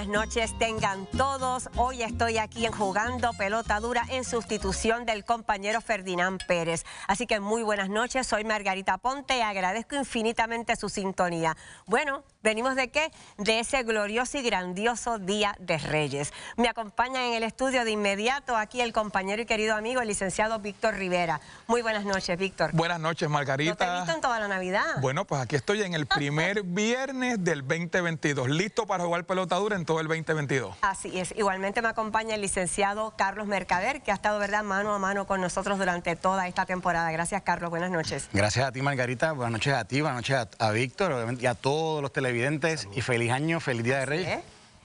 buenas noches tengan todos. Hoy estoy aquí en Jugando Pelota Dura en sustitución del compañero Ferdinand Pérez. Así que muy buenas noches, soy Margarita Ponte y agradezco infinitamente su sintonía. Bueno, ¿venimos de qué? De ese glorioso y grandioso Día de Reyes. Me acompaña en el estudio de inmediato aquí el compañero y querido amigo, el licenciado Víctor Rivera. Muy buenas noches, Víctor. Buenas noches, Margarita. ¿No te he visto en toda la Navidad? Bueno, pues aquí estoy en el primer viernes del 2022, listo para jugar pelota dura en todo el 2022. Así es. Igualmente me acompaña el licenciado Carlos Mercader, que ha estado, ¿verdad?, mano a mano con nosotros durante toda esta temporada. Gracias, Carlos. Buenas noches. Gracias a ti, Margarita. Buenas noches a ti, buenas noches a Víctor, obviamente, y a todos los televidentes. Saludos. Y feliz año, feliz Día de Reyes.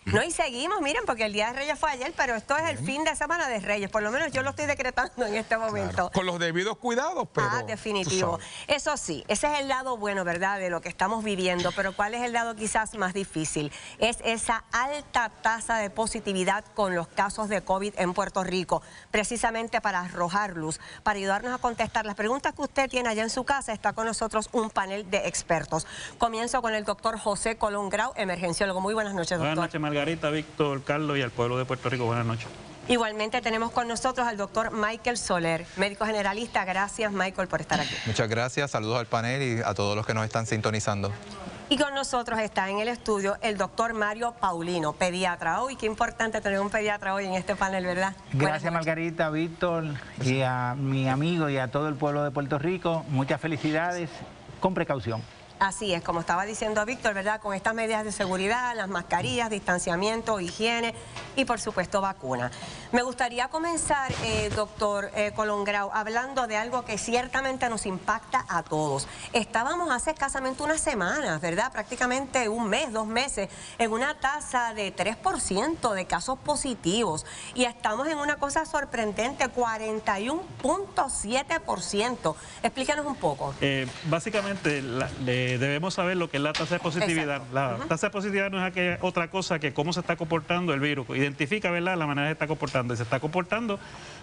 No, y seguimos, miren, porque el Día de Reyes fue ayer, pero esto es el fin de semana de Reyes, por lo menos yo lo estoy decretando en este momento. Claro, con los debidos cuidados, pero... definitivo. Eso sí, ese es el lado bueno, ¿verdad?, de lo que estamos viviendo, pero ¿cuál es el lado quizás más difícil? Es esa alta tasa de positividad con los casos de COVID en Puerto Rico, precisamente para arrojar luz, para ayudarnos a contestar las preguntas que usted tiene allá en su casa. Está con nosotros un panel de expertos. Comienzo con el doctor José Colón Grau, emergenciólogo. Muy buenas noches, doctor. Buenas noches, Margarita, Víctor, Carlos y al pueblo de Puerto Rico. Buenas noches. Igualmente tenemos con nosotros al doctor Michael Soler, médico generalista. Gracias, Michael, por estar aquí. Muchas gracias, saludos al panel y a todos los que nos están sintonizando. Y con nosotros está en el estudio el doctor Mario Paulino, pediatra. Uy, qué importante tener un pediatra hoy en este panel, ¿verdad? Gracias, Margarita, Víctor, y a mi amigo y a todo el pueblo de Puerto Rico. Muchas felicidades, con precaución. Así es, como estaba diciendo Víctor, ¿verdad?, con estas medidas de seguridad, las mascarillas, distanciamiento, higiene y por supuesto vacuna. Me gustaría comenzar, doctor Colón Grau, hablando de algo que ciertamente nos impacta a todos. Estábamos hace escasamente unas semanas, ¿verdad?, prácticamente un mes, 2 meses, en una tasa de 3% de casos positivos y estamos en una cosa sorprendente, 41.7%. Explícanos un poco. Básicamente, debemos saber lo que es la tasa de positividad. Exacto. La tasa de positividad no es otra cosa que cómo se está comportando el virus. Identifica, ¿verdad?, la manera que se está comportando. Y se está comportando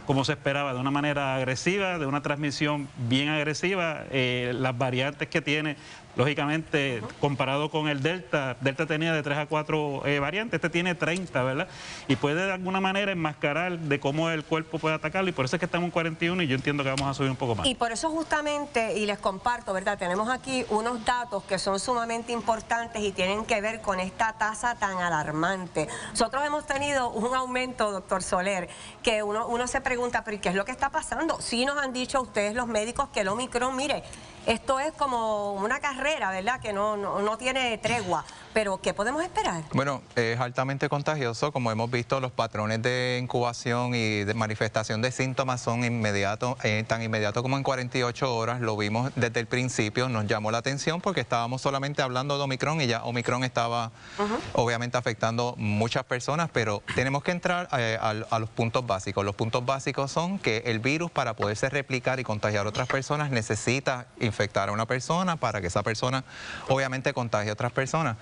como se esperaba, de una manera agresiva, de una transmisión bien agresiva. Las variantes que tiene, lógicamente, comparado con el Delta tenía de 3 a 4 variantes, este tiene 30, ¿verdad? Y puede de alguna manera enmascarar de cómo el cuerpo puede atacarlo, y por eso es que estamos en 41 y yo entiendo que vamos a subir un poco más. Y por eso justamente, y les comparto, ¿verdad?, tenemos aquí unos datos que son sumamente importantes y tienen que ver con esta tasa tan alarmante. Nosotros hemos tenido un aumento, doctor Soler, que uno se pregunta, ¿pero qué es lo que está pasando? Sí nos han dicho ustedes los médicos que el Omicron, mire, esto es como una carrera, ¿verdad?, que no tiene tregua. Pero, ¿qué podemos esperar? Bueno, es altamente contagioso. Como hemos visto, los patrones de incubación y de manifestación de síntomas son inmediatos, tan inmediatos como en 48 horas. Lo vimos desde el principio, nos llamó la atención porque estábamos solamente hablando de Omicron y ya Omicron estaba obviamente afectando muchas personas, pero tenemos que entrar a los puntos básicos. Los puntos básicos son que el virus, para poderse replicar y contagiar a otras personas, necesita infectar a una persona para que esa persona obviamente contagie a otras personas.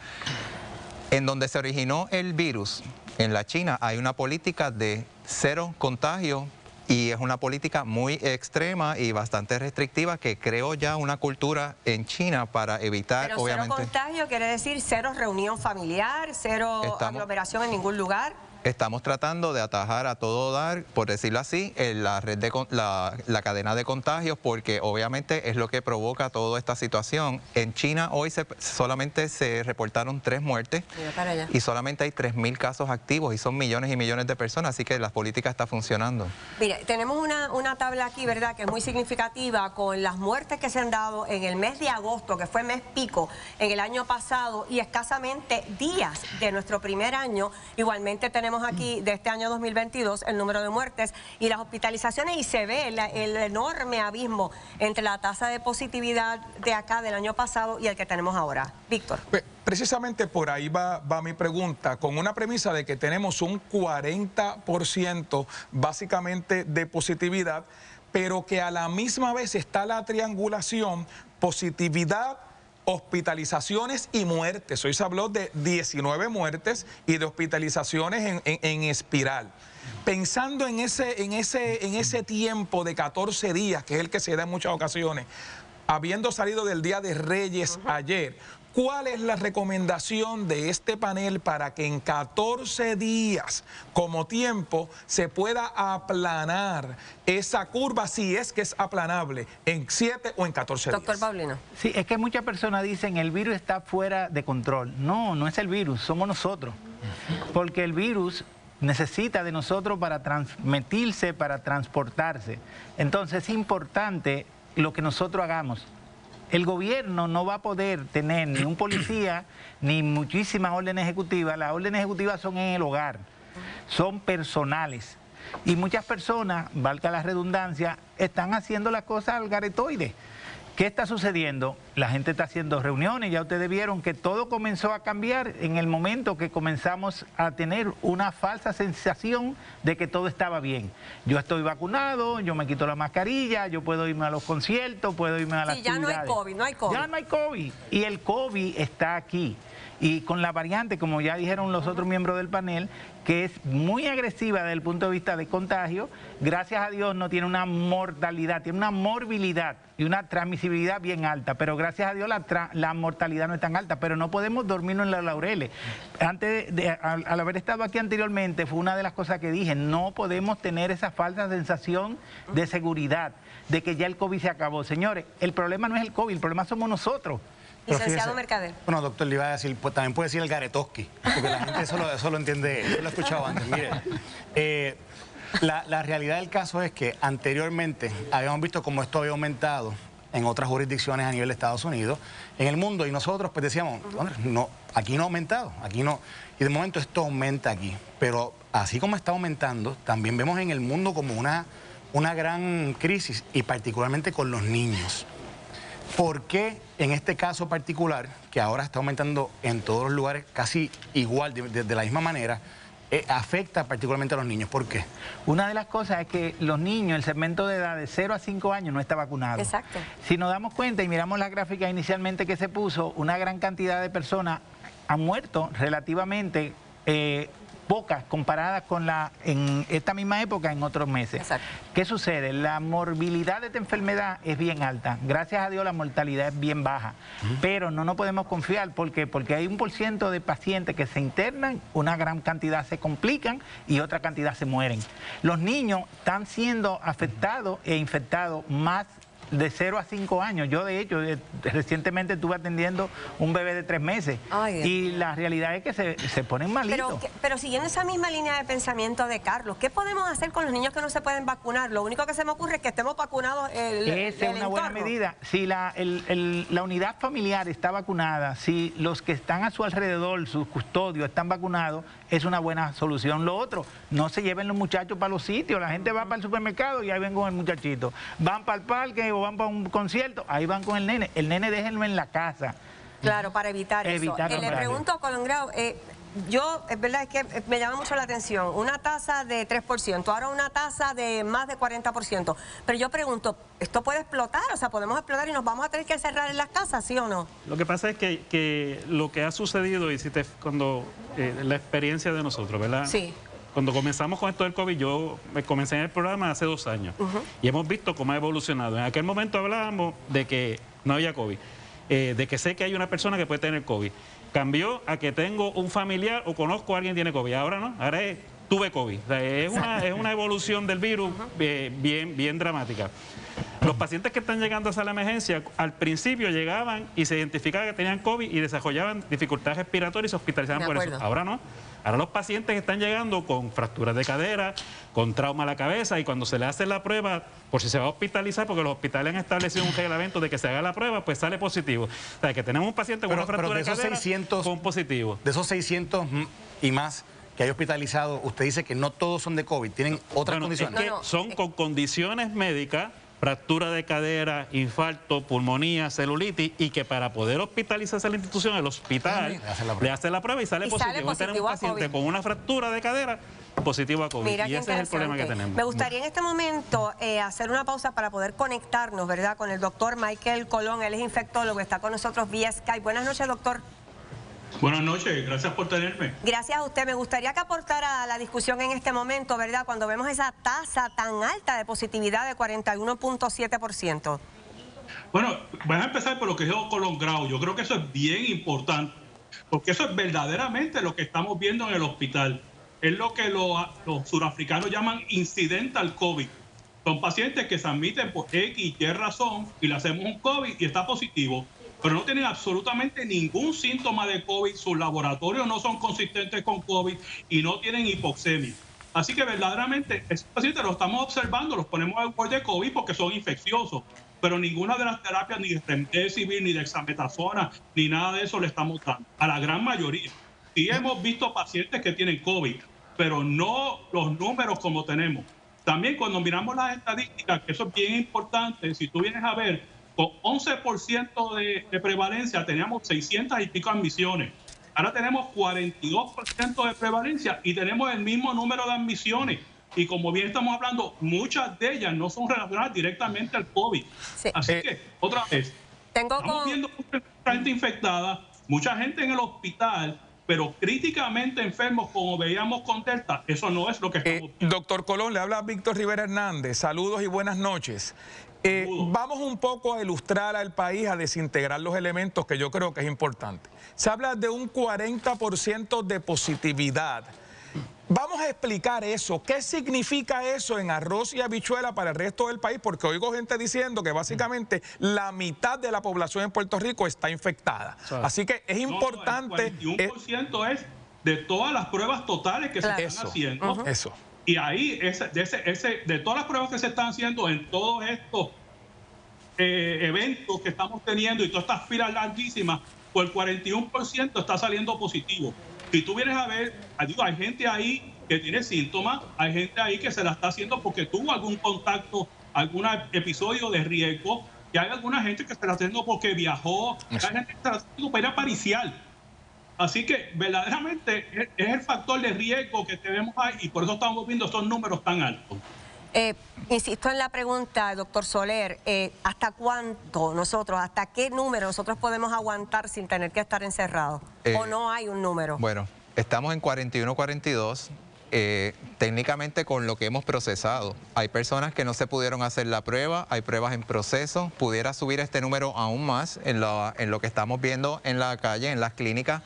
En donde se originó el virus, en la China, hay una política de 0 contagio y es una política muy extrema y bastante restrictiva que creó ya una cultura en China para evitar, pero obviamente... 0 contagio quiere decir 0 reunión familiar, 0 aglomeración en ningún lugar. Estamos tratando de atajar a todo dar, por decirlo así, la red de la cadena de contagios, porque obviamente es lo que provoca toda esta situación. En China hoy solamente se reportaron 3 muertes y solamente hay 3.000 casos activos y son millones y millones de personas, así que la política está funcionando. Mire, tenemos una tabla aquí, ¿verdad?, que es muy significativa con las muertes que se han dado en el mes de agosto, que fue mes pico en el año pasado, y escasamente días de nuestro primer año. Igualmente tenemos aquí de este año 2022 el número de muertes y las hospitalizaciones, y se ve el enorme abismo entre la tasa de positividad de acá del año pasado y el que tenemos ahora. Víctor. Precisamente por ahí va mi pregunta, con una premisa de que tenemos un 40% básicamente de positividad, pero que a la misma vez está la triangulación positividad, hospitalizaciones y muertes. Hoy se habló de 19 muertes y de hospitalizaciones en espiral. Pensando en ese tiempo de 14 días, que es el que se da en muchas ocasiones, habiendo salido del Día de Reyes ayer, ¿Cuál es la recomendación de este panel para que en 14 días como tiempo se pueda aplanar esa curva, si es que es aplanable, en 7 o en 14 días? Doctor Paulino. Sí, es que muchas personas dicen el virus está fuera de control. No, no es el virus, somos nosotros. Porque el virus necesita de nosotros para transmitirse, para transportarse. Entonces es importante lo que nosotros hagamos. El gobierno no va a poder tener ni un policía ni muchísimas órdenes ejecutivas. Las órdenes ejecutivas son en el hogar, son personales. Y muchas personas, valga la redundancia, están haciendo las cosas al garetoide. ¿Qué está sucediendo? La gente está haciendo reuniones, ya ustedes vieron que todo comenzó a cambiar en el momento que comenzamos a tener una falsa sensación de que todo estaba bien. Yo estoy vacunado, yo me quito la mascarilla, yo puedo irme a los conciertos, puedo irme a las actividades. Ya no hay COVID, no hay COVID. Ya no hay COVID. Y el COVID está aquí. Y con la variante, como ya dijeron los otros miembros del panel, que es muy agresiva desde el punto de vista de contagio, gracias a Dios no tiene una mortalidad, tiene una morbilidad y una transmisibilidad bien alta, pero gracias a Dios la mortalidad no es tan alta, pero no podemos dormirnos en los laureles. Al haber estado aquí anteriormente, fue una de las cosas que dije, no podemos tener esa falsa sensación de seguridad, de que ya el COVID se acabó. Señores, el problema no es el COVID, el problema somos nosotros. Licenciado Mercader. Bueno, doctor, le iba a decir, pues también puede decir el garetoski, porque la gente eso lo entiende, yo lo he escuchado antes. Mire, la realidad del caso es que anteriormente habíamos visto cómo esto había aumentado en otras jurisdicciones a nivel de Estados Unidos, en el mundo, y nosotros pues decíamos, no, aquí no ha aumentado, aquí no, y de momento esto aumenta aquí, pero así como está aumentando, también vemos en el mundo como una gran crisis, y particularmente con los niños. ¿Por qué en este caso particular, que ahora está aumentando en todos los lugares casi igual, de la misma manera, afecta particularmente a los niños? ¿Por qué? Una de las cosas es que los niños, el segmento de edad de 0 a 5 años no está vacunado. Exacto. Si nos damos cuenta y miramos la gráfica inicialmente que se puso, una gran cantidad de personas han muerto relativamente pocas comparadas con en esta misma época en otros meses. Exacto. ¿Qué sucede? La morbilidad de esta enfermedad es bien alta. Gracias a Dios la mortalidad es bien baja. Pero no nos podemos confiar. ¿Por qué? Porque hay un % de pacientes que se internan, una gran cantidad se complican y otra cantidad se mueren. Los niños están siendo afectados e infectados más de 0 a 5 años. Yo, de hecho, recientemente estuve atendiendo un bebé de 3 meses. Ay, y la realidad es que se ponen malitos. Pero siguiendo esa misma línea de pensamiento de Carlos, ¿qué podemos hacer con los niños que no se pueden vacunar? Lo único que se me ocurre es que estemos vacunados Esa es una buena medida. Si la unidad familiar está vacunada, si los que están a su alrededor, sus custodios, están vacunados, es una buena solución. Lo otro, no se lleven los muchachos para los sitios. La gente va para el supermercado y ahí ven con el muchachito. Van para el parque o van para un concierto, ahí van con el nene. El nene déjenlo en la casa. Claro, para evitar eso. Le pregunto a Colón Grau, yo, es verdad, es que me llama mucho la atención, una tasa de 3%, ahora una tasa de más de 40%, pero yo pregunto, ¿esto puede explotar? O sea, ¿podemos explotar y nos vamos a tener que cerrar en las casas, sí o no? Lo que pasa es que lo que ha sucedido, y cuando la experiencia de nosotros, ¿verdad? Sí. Cuando comenzamos con esto del COVID, yo comencé en el programa hace 2 años y hemos visto cómo ha evolucionado. En aquel momento hablábamos de que no había COVID, de que sé que hay una persona que puede tener COVID. Cambió a que tengo un familiar o conozco a alguien que tiene COVID. Ahora no, ahora es tuve COVID. O sea, es una evolución del virus bien dramática. Los pacientes que están llegando a sala de emergencia, al principio llegaban y se identificaban que tenían COVID y desarrollaban dificultades respiratorias y se hospitalizaban por eso. Ahora no. Ahora los pacientes están llegando con fracturas de cadera, con trauma a la cabeza, y cuando se le hace la prueba, por si se va a hospitalizar, porque los hospitales han establecido un reglamento de que se haga la prueba, pues sale positivo. O sea, que tenemos un paciente con una fractura de cadera con positivo. De esos 600 y más que hay hospitalizados, usted dice que no todos son de COVID, tienen otras condiciones. Es que son con condiciones médicas, fractura de cadera, infarto, pulmonía, celulitis, y que para poder hospitalizarse a la institución, el hospital le hace la prueba y sale positivo. Tenemos un paciente con una fractura de cadera positivo a COVID. Mira, y ese es el problema que tenemos. Me gustaría en este momento hacer una pausa para poder conectarnos, ¿verdad?, con el doctor Michael Colón. Él es infectólogo, está con nosotros vía Skype. Buenas noches, doctor. Buenas noches, gracias por tenerme. Gracias a usted. Me gustaría que aportara a la discusión en este momento, ¿verdad?, cuando vemos esa tasa tan alta de positividad de 41.7%. Bueno, voy a empezar por lo que dijo Colón Grau. Yo creo que eso es bien importante, porque eso es verdaderamente lo que estamos viendo en el hospital. Es lo que los surafricanos llaman incidental COVID. Son pacientes que se admiten por X y Y razón y le hacemos un COVID y está positivo, pero no tienen absolutamente ningún síntoma de COVID, sus laboratorios no son consistentes con COVID y no tienen hipoxemia. Así que verdaderamente esos pacientes los estamos observando, los ponemos al borde de COVID porque son infecciosos, pero ninguna de las terapias, ni de remdesivir, ni de dexametasona, ni nada de eso le estamos dando. A la gran mayoría. Sí hemos visto pacientes que tienen COVID, pero no los números como tenemos. También cuando miramos las estadísticas, que eso es bien importante, si tú vienes a ver, con 11% de prevalencia teníamos 600 y pico admisiones. Ahora tenemos 42% de prevalencia y tenemos el mismo número de admisiones. Y como bien estamos hablando, muchas de ellas no son relacionadas directamente al COVID. Sí. Así que, otra vez, estamos viendo mucha gente infectada, mucha gente en el hospital, pero críticamente enfermos, como veíamos con Delta, eso no es lo que estamos viendo. Doctor Colón, le habla Víctor Rivera Hernández. Saludos y buenas noches. Vamos un poco a ilustrar al país, a desintegrar los elementos que yo creo que es importante. Se habla de un 40% de positividad. Vamos a explicar eso. ¿Qué significa eso en arroz y habichuela para el resto del país? Porque oigo gente diciendo que básicamente la mitad de la población en Puerto Rico está infectada. Así que es importante... El 41% es de todas las pruebas totales que se están haciendo. Eso. Y ahí, de todas las pruebas que se están haciendo en todos estos eventos que estamos teniendo y todas estas filas larguísimas, pues el 41% está saliendo positivo. Si tú vienes a ver, digo, hay gente ahí que tiene síntomas, hay gente ahí que se la está haciendo porque tuvo algún contacto, algún episodio de riesgo, y hay alguna gente que se la está haciendo porque viajó, hay gente que se la está haciendo para ir a pariciar. Así que verdaderamente es el factor de riesgo que tenemos ahí y por eso estamos viendo estos números tan altos. Insisto en la pregunta, doctor Soler, ¿hasta cuánto hasta qué número nosotros podemos aguantar sin tener que estar encerrados? ¿O no hay un número? Bueno, estamos en 41, 42. Técnicamente con lo que hemos procesado. Hay personas que no se pudieron hacer la prueba, hay pruebas en proceso. Pudiera subir este número aún más en lo que estamos viendo en la calle, en las clínicas.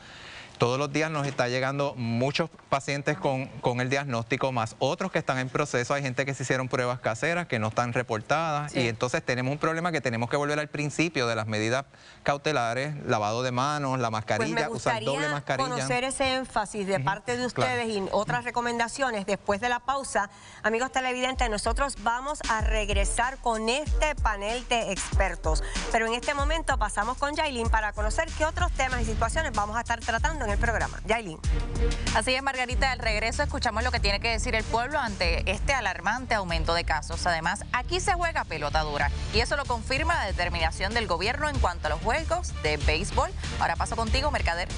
Todos los días nos está llegando muchos pacientes con el diagnóstico, más otros que están en proceso. Hay gente que se hicieron pruebas caseras que no están reportadas. Sí. Y entonces tenemos un problema que tenemos que volver al principio de las medidas cautelares, lavado de manos, la mascarilla, pues usar doble mascarilla. Conocer ese énfasis de parte de ustedes y otras recomendaciones después de la pausa. Amigos televidentes, nosotros vamos a regresar con este panel de expertos. Pero en este momento pasamos con Yailin para conocer qué otros temas y situaciones vamos a estar tratando en el programa. Yailin. Así es, Margarita, al regreso escuchamos lo que tiene que decir el pueblo ante este alarmante aumento de casos. Además, aquí se juega pelota dura y eso lo confirma la determinación del gobierno en cuanto a los juegos de béisbol. Ahora paso contigo, Mercader.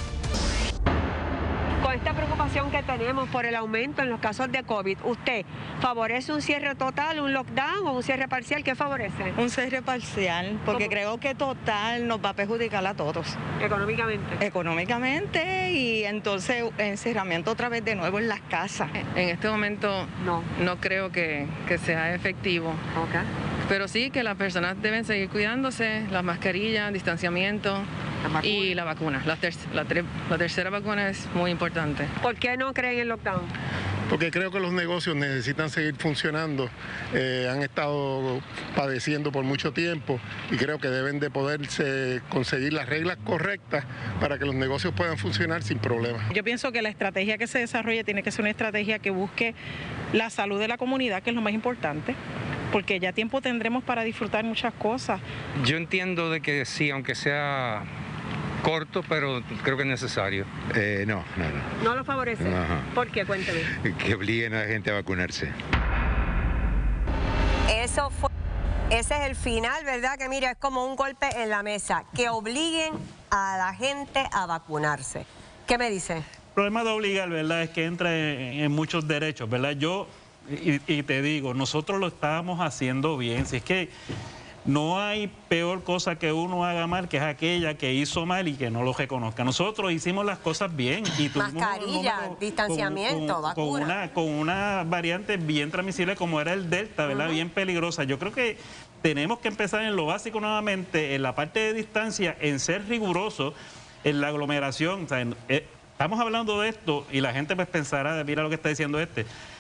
Con esta preocupación que tenemos por el aumento en los casos de COVID, ¿usted favorece un cierre total, un lockdown o un cierre parcial? ¿Qué favorece? Un cierre parcial, porque creo que total nos va a perjudicar a todos. ¿Económicamente? Económicamente y entonces encerramiento otra vez de nuevo en las casas. En este momento no creo que sea efectivo. Okay. Pero sí que las personas deben seguir cuidándose, las mascarillas, distanciamiento y la vacuna. La tercera vacuna es muy importante. ¿Por qué no creen en lockdown? Porque creo que los negocios necesitan seguir funcionando. Han estado padeciendo por mucho tiempo y creo que deben de poderse conseguir las reglas correctas para que los negocios puedan funcionar sin problemas. Yo pienso que la estrategia que se desarrolle tiene que ser una estrategia que busque la salud de la comunidad, que es lo más importante, porque ya tiempo tendremos para disfrutar muchas cosas. Yo entiendo de que sí, aunque sea corto, pero creo que es necesario. No. ¿No lo favorece? Ajá. ¿Por qué? Cuénteme. Que obliguen a la gente a vacunarse. Ese es el final, ¿verdad? Que mira, es como un golpe en la mesa. Que obliguen a la gente a vacunarse. ¿Qué me dice? El problema de obligar, ¿verdad?, es que entra en muchos derechos, ¿verdad? Y te digo, nosotros lo estábamos haciendo bien. Si es que no hay peor cosa que uno haga mal, que es aquella que hizo mal y que no lo reconozca. Nosotros hicimos las cosas bien. Y mascarilla, distanciamiento, vacuna. Con una variante bien transmisible como era el Delta, ¿verdad? Bien peligrosa. Yo creo que tenemos que empezar en lo básico nuevamente, en la parte de distancia, en ser rigurosos en la aglomeración. O sea, estamos hablando de esto y la gente pues pensará, mira lo que está diciendo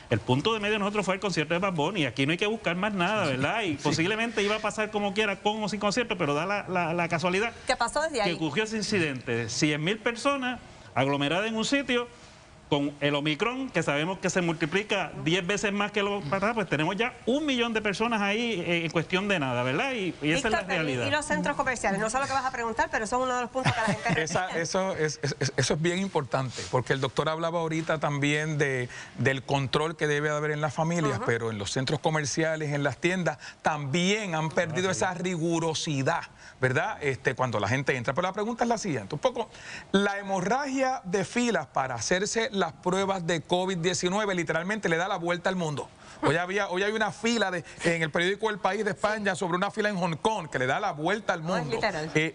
el punto de medio de nosotros fue el concierto de Bad Bunny, y aquí no hay que buscar más nada, ¿verdad? Y posiblemente iba a pasar como quiera, con o sin concierto, pero da la casualidad ¿qué pasó desde ahí? Que ocurrió ese incidente. 100.000 personas aglomeradas en un sitio, con el Omicron, que sabemos que se multiplica 10 veces más que lo pasado, pues tenemos ya 1 millón de personas ahí en cuestión de nada, ¿verdad? Y esa Víctor, es la realidad. Y los centros comerciales, no sé lo que vas a preguntar, pero son uno de los puntos que la gente eso es bien importante, porque el doctor hablaba ahorita también del control que debe haber en las familias, pero en los centros comerciales, en las tiendas, también han perdido esa rigurosidad, ¿verdad? Cuando la gente entra. Pero la pregunta es la siguiente, un poco, la hemorragia de filas para hacerse las pruebas de COVID-19 literalmente le da la vuelta al mundo. Hoy hay una fila en el periódico El País de España sobre una fila en Hong Kong que le da la vuelta al mundo.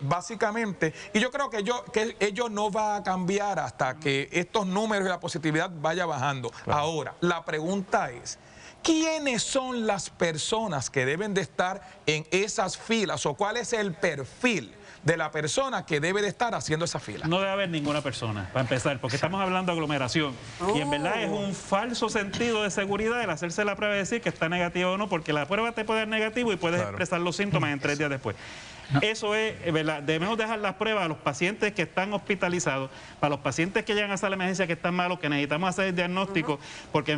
Básicamente, y yo creo que ello no va a cambiar hasta que estos números y la positividad vaya bajando. Claro. Ahora, la pregunta es, ¿quiénes son las personas que deben de estar en esas filas o cuál es el perfil de la persona que debe de estar haciendo esa fila? No debe haber ninguna persona, para empezar, porque estamos hablando de aglomeración. Y en verdad es un falso sentido de seguridad el hacerse la prueba y decir que está negativo o no, porque la prueba te puede dar negativo y puedes expresar los síntomas en 3 días después. No. Eso es, ¿verdad? Debemos dejar las pruebas a los pacientes que están hospitalizados, para los pacientes que llegan a sala de emergencia que están malos, que necesitamos hacer el diagnóstico, porque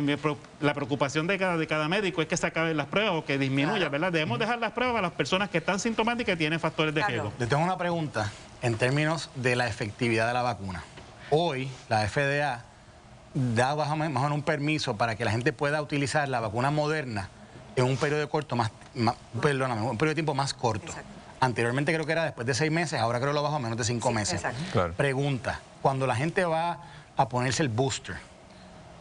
la preocupación de cada médico es que se acaben las pruebas o que disminuya, ¿verdad? Debemos dejar las pruebas a las personas que están sintomáticas y que tienen factores de riesgo. Le tengo una pregunta en términos de la efectividad de la vacuna. Hoy la FDA da más o menos un permiso para que la gente pueda utilizar la vacuna Moderna en un periodo de un periodo de tiempo más corto. Exacto. Anteriormente creo que era después de 6 meses, ahora creo que lo bajó a menos de 5 meses. Claro. Pregunta, cuando la gente va a ponerse el booster,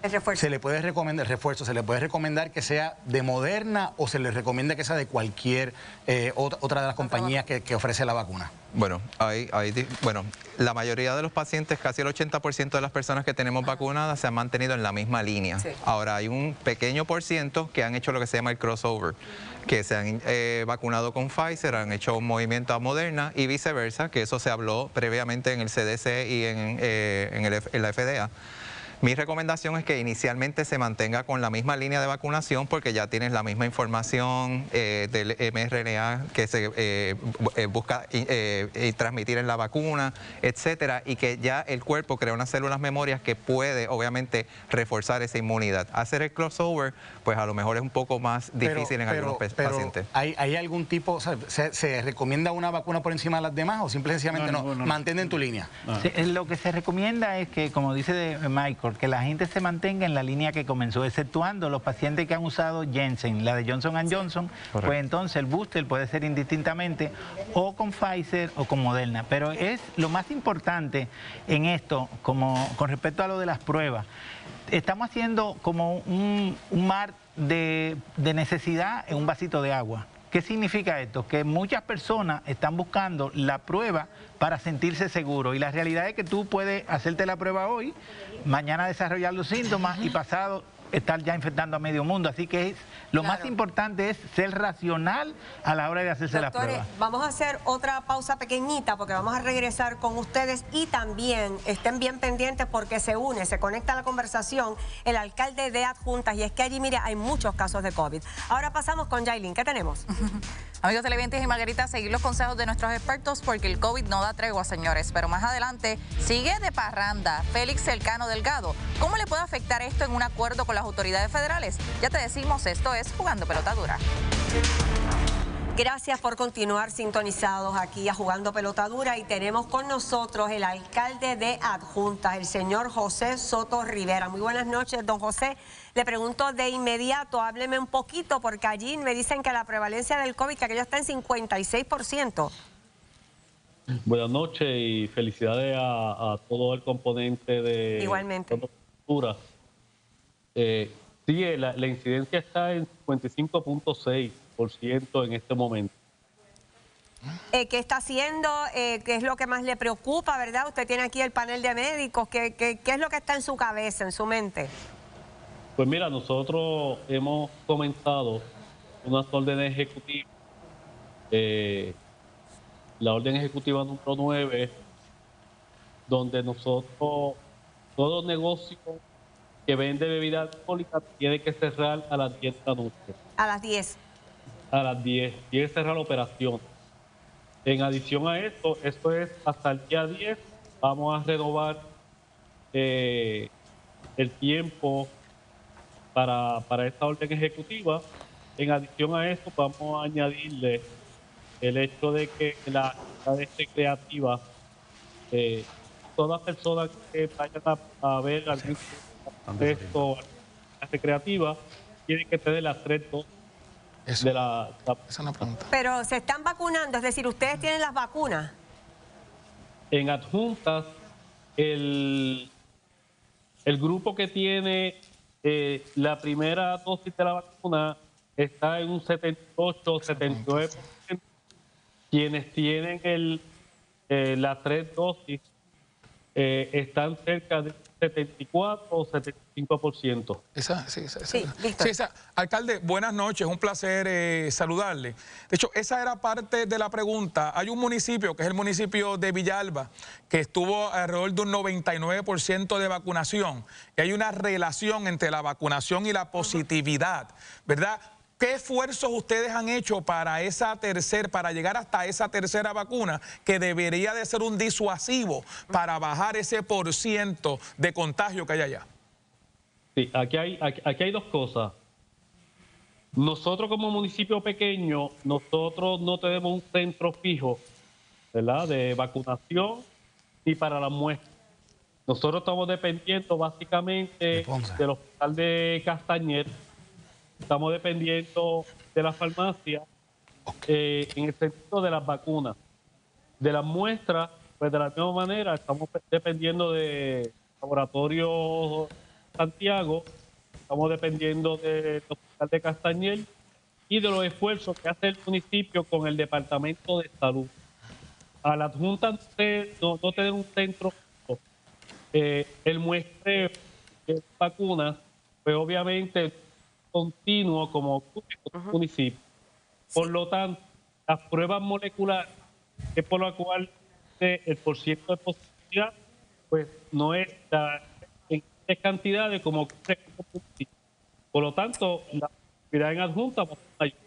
el refuerzo. ¿se le puede recomendar el refuerzo? ¿Se le puede recomendar que sea de Moderna o se le recomienda que sea de cualquier otra de las compañías que ofrece la vacuna? Bueno, la mayoría de los pacientes, casi el 80% de las personas que tenemos vacunadas se han mantenido en la misma línea. Sí. Ahora, hay un pequeño por ciento que han hecho lo que se llama el crossover, que se han vacunado con Pfizer, han hecho un movimiento a Moderna y viceversa, que eso se habló previamente en el CDC y en la FDA. Mi recomendación es que inicialmente se mantenga con la misma línea de vacunación porque ya tienes la misma información del mRNA que se busca transmitir en la vacuna, etcétera, y que ya el cuerpo crea unas células memorias que puede obviamente reforzar esa inmunidad. Hacer el crossover, pues a lo mejor es un poco más difícil en algunos pacientes. ¿Hay algún tipo, o sea, se recomienda una vacuna por encima de las demás o simplemente no? Mantén en tu línea? No. Sí, lo que se recomienda es que, como dice Michael, que la gente se mantenga en la línea que comenzó, exceptuando los pacientes que han usado Janssen, la de Johnson & Johnson, pues entonces el booster puede ser indistintamente o con Pfizer o con Moderna. Pero es lo más importante en esto, como con respecto a lo de las pruebas, estamos haciendo como un mar de necesidad en un vasito de agua. ¿Qué significa esto? Que muchas personas están buscando la prueba para sentirse seguros y la realidad es que tú puedes hacerte la prueba hoy, mañana desarrollar los síntomas y pasado estar ya infectando a medio mundo. Así que lo más importante es ser racional a la hora de hacerse la prueba. Vamos a hacer otra pausa pequeñita porque vamos a regresar con ustedes y también estén bien pendientes porque se conecta a la conversación el alcalde de Adjuntas y es que allí, mire, hay muchos casos de COVID. Ahora pasamos con Yailin. ¿Qué tenemos? Amigos televidentes y Margarita, seguir los consejos de nuestros expertos porque el COVID no da tregua, señores. Pero más adelante sigue de parranda Félix Elcano Delgado. ¿Cómo le puede afectar esto en un acuerdo con las autoridades federales? Ya te decimos, esto es Jugando Pelota Dura. Gracias por continuar sintonizados aquí a Jugando Pelota Dura y tenemos con nosotros el alcalde de Adjuntas, el señor José Soto Rivera. Muy buenas noches, don José. Le pregunto de inmediato, hábleme un poquito porque allí me dicen que la prevalencia del COVID, que aquello está en 56%. Buenas noches y felicidades a todo el componente de... Igualmente. Sí, la incidencia está en 55.6% en este momento. ¿Qué está haciendo? ¿Qué es lo que más le preocupa, verdad? Usted tiene aquí el panel de médicos. ¿Qué es lo que está en su cabeza, en su mente? Pues mira, nosotros hemos comenzado unas órdenes ejecutivas la orden ejecutiva número 9, donde nosotros, todo negocio que vende bebida alcohólica tiene que cerrar a las 10 de la noche. A las 10. A las 10. Tiene que cerrar la operación. En adición a esto es hasta el día 10, vamos a renovar el tiempo para esta orden ejecutiva. En adición a esto, vamos a añadirle el hecho de que la actividad recreativa, todas personas que vayan a ver algún texto recreativa tienen que tener las 3 dosis de la... Esa es una pregunta. Pero se están vacunando, es decir, ustedes tienen las vacunas. En Adjuntas, el grupo que tiene la primera dosis de la vacuna está en un 78, 79%. Quienes tienen las 3 dosis están cerca de 74 o 75%. Alcalde, buenas noches, un placer saludarle. De hecho, esa era parte de la pregunta. Hay un municipio, que es el municipio de Villalba, que estuvo alrededor de un 99% de vacunación. Y hay una relación entre la vacunación y la positividad, ¿verdad? ¿Qué esfuerzos ustedes han hecho para llegar hasta esa tercera vacuna, que debería de ser un disuasivo para bajar ese % de contagio que hay allá? Sí, aquí hay 2 cosas. Nosotros como municipio pequeño, nosotros no tenemos un centro fijo, ¿verdad?, de vacunación ni para la muestra. Nosotros estamos dependiendo básicamente del hospital de Castañer. Estamos dependiendo de la farmacia en el sentido de las vacunas. De las muestras, pues de la misma manera, estamos dependiendo de Laboratorio Santiago, estamos dependiendo del hospital de Castañer y de los esfuerzos que hace el municipio con el Departamento de Salud. A la Junta no tener un centro, el muestreo de vacunas, pues obviamente continuo como municipio. Por lo tanto, las pruebas moleculares, que por lo cual el % de positividad, pues no es en cantidades como municipio. Por lo tanto, la actividad en Adjunta va a ayudar.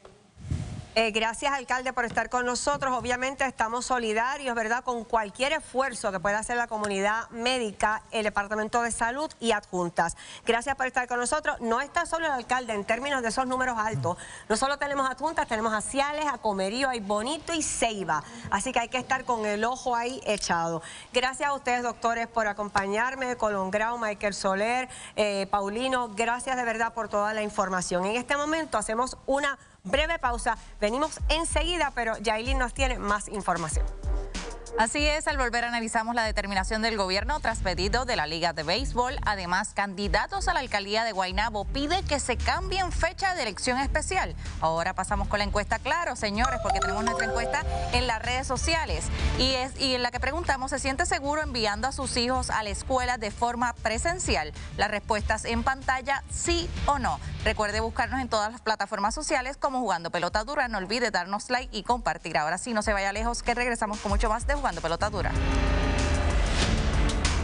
Gracias, alcalde, por estar con nosotros. Obviamente estamos solidarios, ¿verdad?, con cualquier esfuerzo que pueda hacer la comunidad médica, el Departamento de Salud y Adjuntas. Gracias por estar con nosotros. No está solo el alcalde en términos de esos números altos. No solo tenemos Adjuntas, tenemos a Ciales, a Comerío, a Bonito y Ceiba. Así que hay que estar con el ojo ahí echado. Gracias a ustedes, doctores, por acompañarme. Colón Grau, Michael Soler, Paulino, gracias de verdad por toda la información. En este momento hacemos una breve pausa. Venimos enseguida, pero Yailin nos tiene más información. Así es, al volver analizamos la determinación del gobierno tras pedido de la Liga de Béisbol. Además, candidatos a la alcaldía de Guaynabo pide que se cambien fecha de elección especial. Ahora pasamos con la encuesta, claro, señores, porque tenemos nuestra encuesta en las redes sociales. Y en la que preguntamos, ¿se siente seguro enviando a sus hijos a la escuela de forma presencial? Las respuestas en pantalla, sí o no. Recuerde buscarnos en todas las plataformas sociales como Jugando Pelota Dura. No olvide darnos like y compartir. Ahora sí, no se vaya lejos, que regresamos con mucho más de Jugando Pelota Dura.